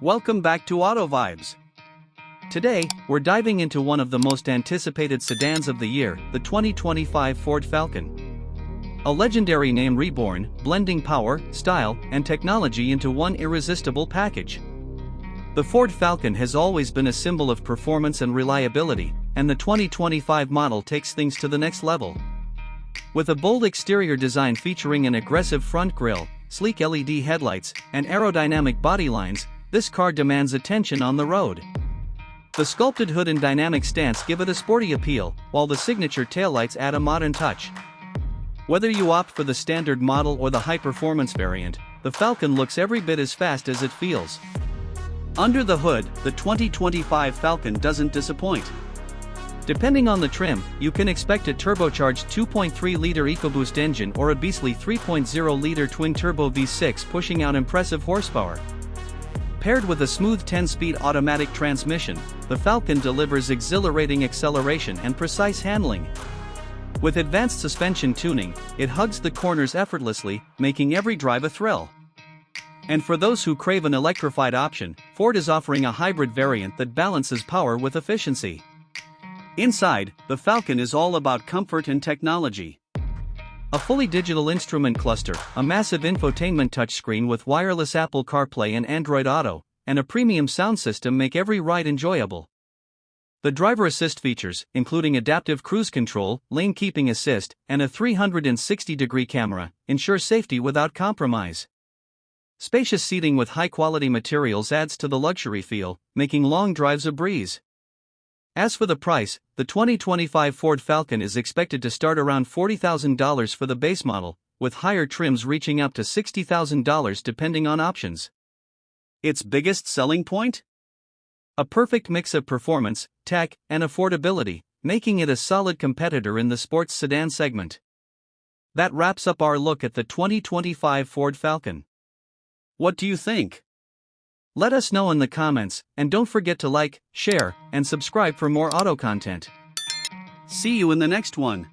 Welcome back to Auto Vibes. Today, we're diving into one of the most anticipated sedans of the year, the 2025 Ford Falcon. A legendary name reborn, blending power, style, and technology into one irresistible package. The Ford Falcon has always been a symbol of performance and reliability, and the 2025 model takes things to the next level. With a bold exterior design featuring an aggressive front grille, sleek LED headlights, and aerodynamic body lines, this car demands attention on the road. The sculpted hood and dynamic stance give it a sporty appeal, while the signature taillights add a modern touch. Whether you opt for the standard model or the high-performance variant, the Falcon looks every bit as fast as it feels. Under the hood, the 2025 Falcon doesn't disappoint. Depending on the trim, you can expect a turbocharged 2.3-liter EcoBoost engine or a beastly 3.0-liter twin-turbo V6 pushing out impressive horsepower. Paired with a smooth 10-speed automatic transmission, the Falcon delivers exhilarating acceleration and precise handling. With advanced suspension tuning, it hugs the corners effortlessly, making every drive a thrill. And for those who crave an electrified option, Ford is offering a hybrid variant that balances power with efficiency. Inside, the Falcon is all about comfort and technology. A fully digital instrument cluster, a massive infotainment touchscreen with wireless Apple CarPlay and Android Auto, and a premium sound system make every ride enjoyable. The driver assist features, including adaptive cruise control, lane keeping assist, and a 360-degree camera, ensure safety without compromise. Spacious seating with high-quality materials adds to the luxury feel, making long drives a breeze. As for the price, the 2025 Ford Falcon is expected to start around $40,000 for the base model, with higher trims reaching up to $60,000 depending on options. Its biggest selling point? A perfect mix of performance, tech, and affordability, making it a solid competitor in the sports sedan segment. That wraps up our look at the 2025 Ford Falcon. What do you think? Let us know in the comments, and don't forget to like, share, and subscribe for more auto content. See you in the next one.